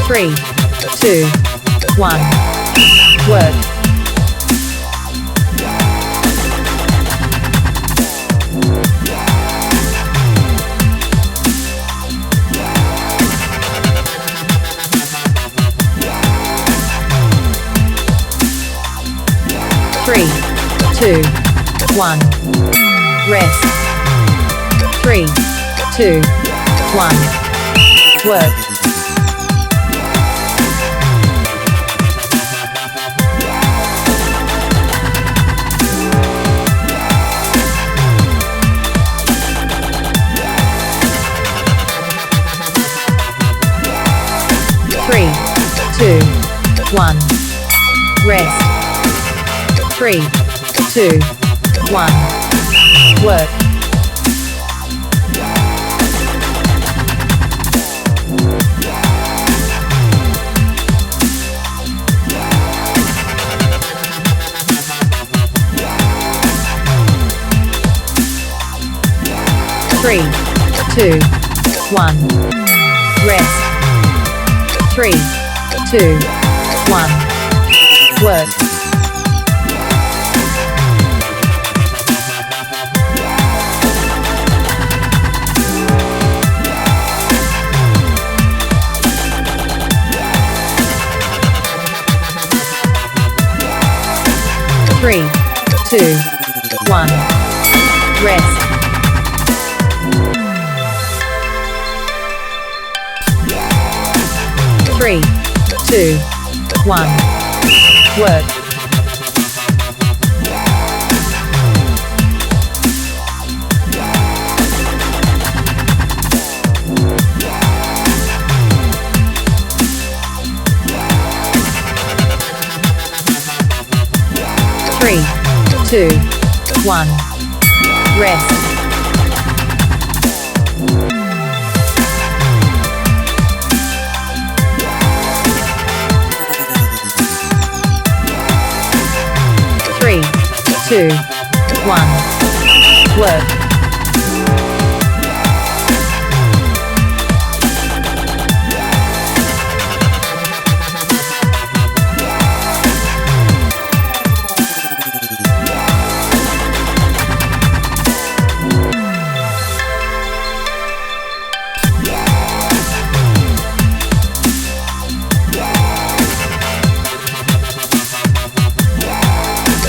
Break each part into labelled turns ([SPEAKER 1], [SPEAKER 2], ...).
[SPEAKER 1] 3, 2, 1. Work. 3, 2, 1. Rest. 3, 2, 1. Work. 3, 2, 1. Rest. 3, 2, 1. Work. 3, 2, 1. Rest. 3, 2, 1. Work. 3, 2, 1. Rest. 3, 2, 1. Work. 3, 2, 1. Rest. 3, 2, 1. Work.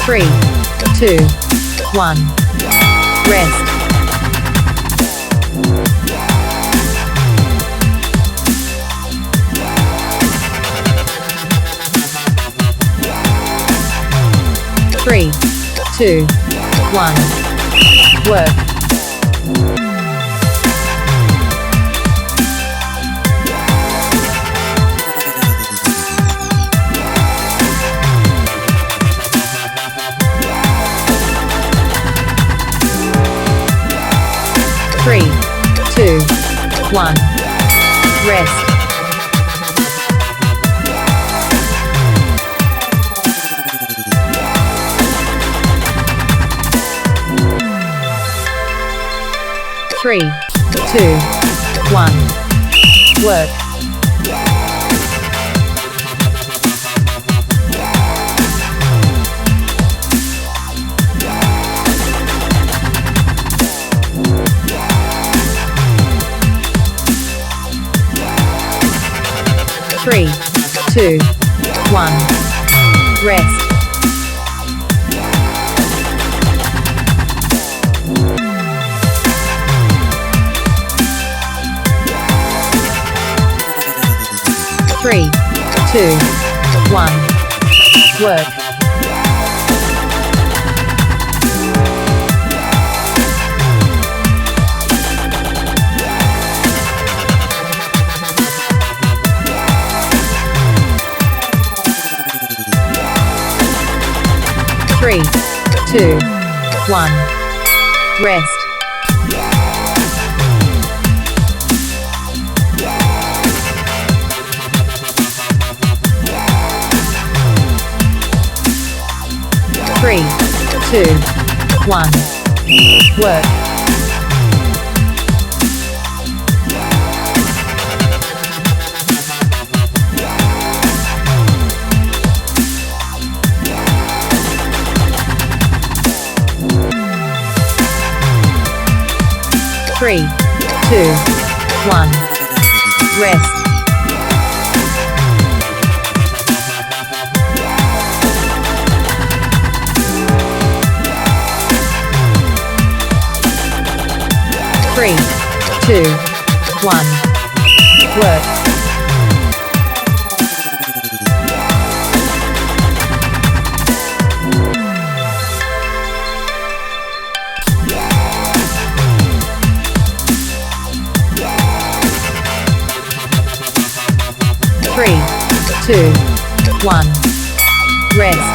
[SPEAKER 1] 3, 2, 1. Rest. 3, 2, 1. Work. 3, 2, 1. Rest. 3, 2, 1. Work. 3, 2, 1. Rest. 3, 2, 1. Work. 3, 2, 1. Rest. 3, 2, 1. Work. 3, 3, 2, 1. Rest. 3, 2, 1. Work. 3, 2, 1. Rest.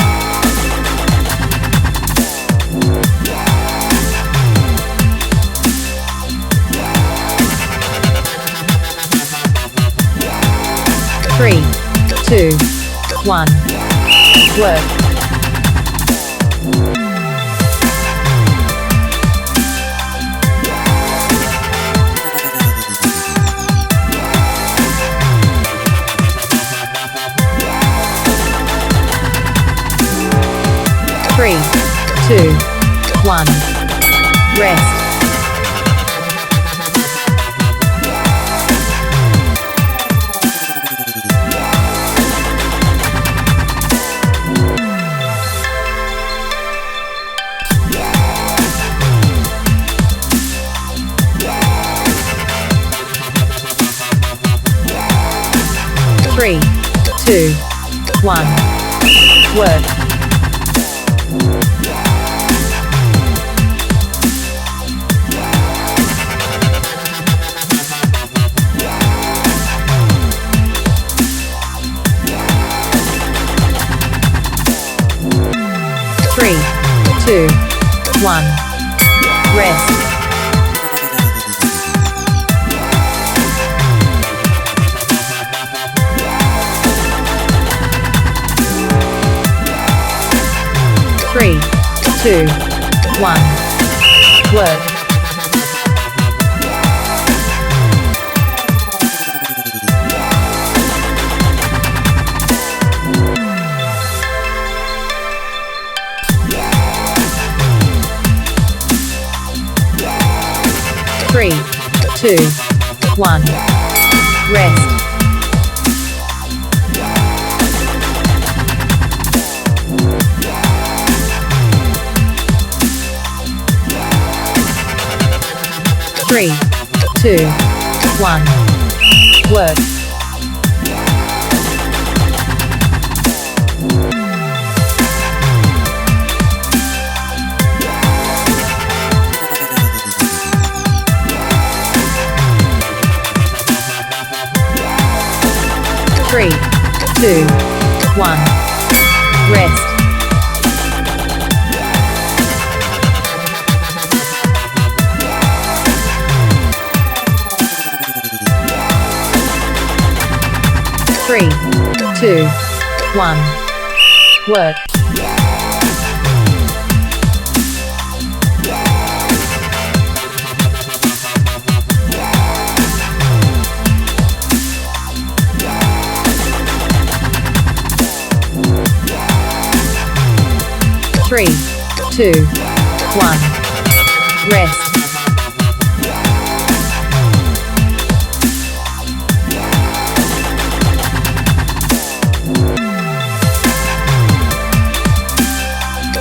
[SPEAKER 1] 3, 2, 1. Work. 3, 2, 1. Rest. 3, 2, 1. Work. 3, 2, 1. Rest. 3, 2, 1. Work. 3, 2, 1. Rest. 3, 2, 1. Work. 3, 2, 1. Rest. 3, 2, 1. Work. 3, 2, 1. Rest.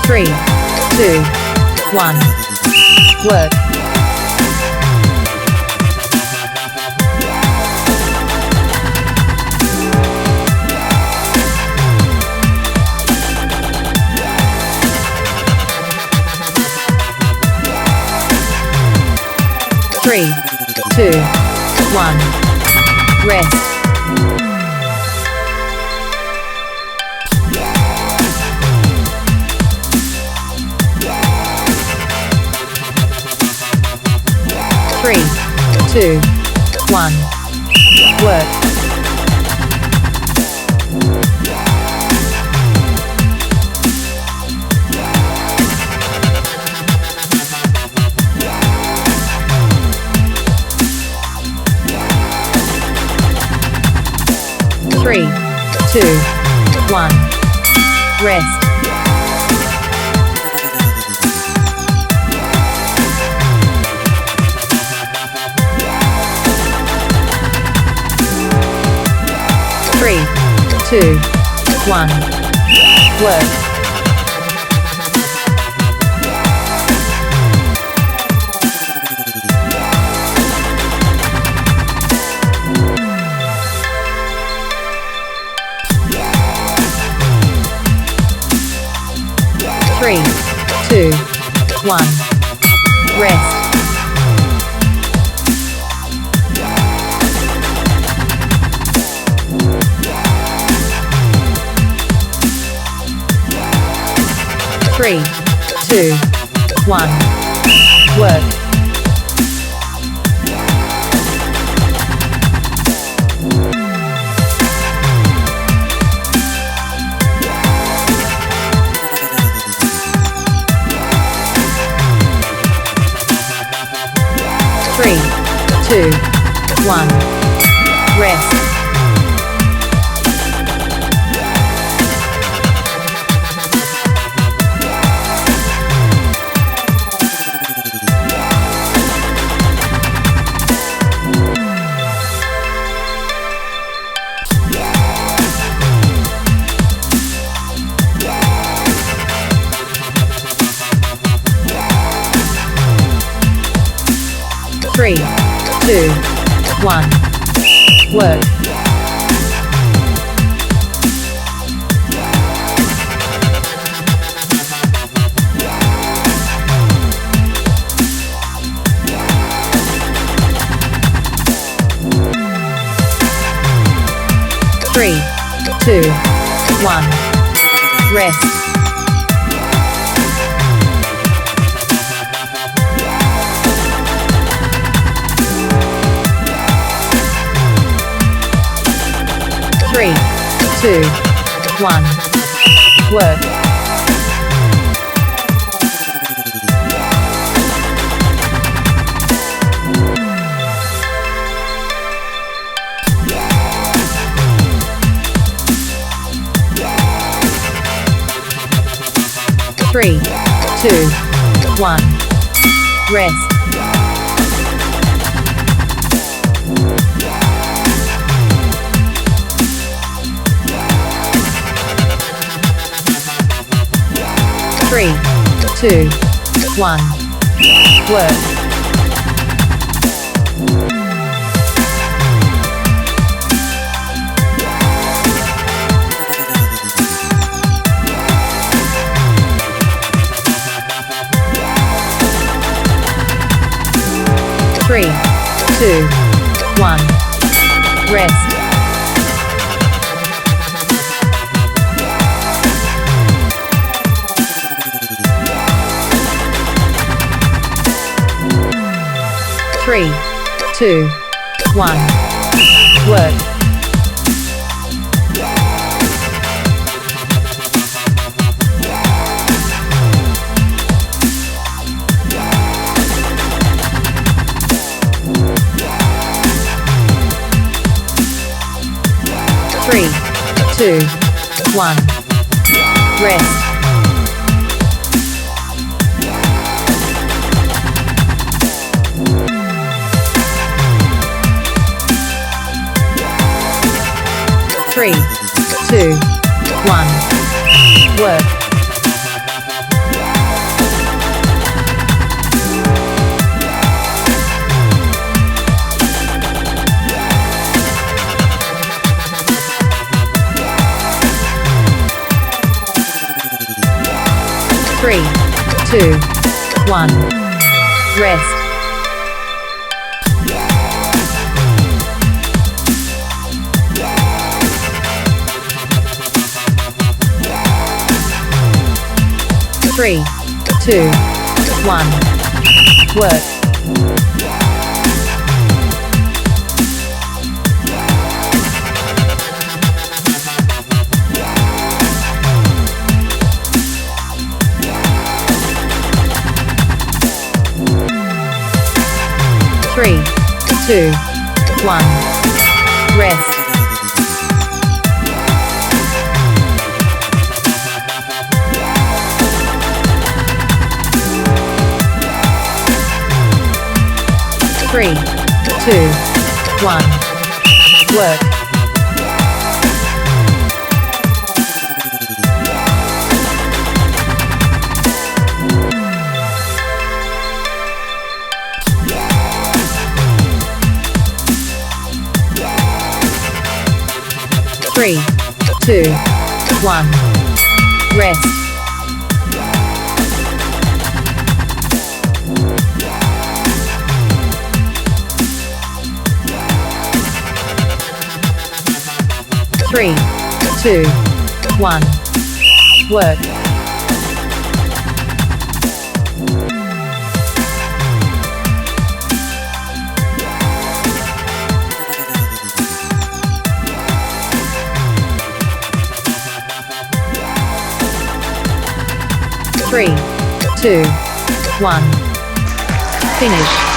[SPEAKER 1] 3, 2, 1. Work. 3, 2, 1. Rest. 3, 2, 1. Work. 3, 2, 1. Rest. 3, 3, 2, 1. Work. 3, 2, 1. Rest. 3, 2, 1. Work. 3, 2, 1. Rest. 3, 2, 1. Work. 3, 2, 1. Rest. 3, 2, 1. Work. 3, 2, 1. Rest. 3, 2, 1. Work. 3, 2, 1. Rest. 3, 2, 1. Work. 3, 2, 1. Rest. 3, 2, 1. Work. 3, 2, 1. Rest. 3, 2, 1. Work. 3, 2, 1. Rest. 3, 2, 1. Work. 3, 2, 1. Rest. 3, 2, 1. Work. 3, 2, 1. Finish.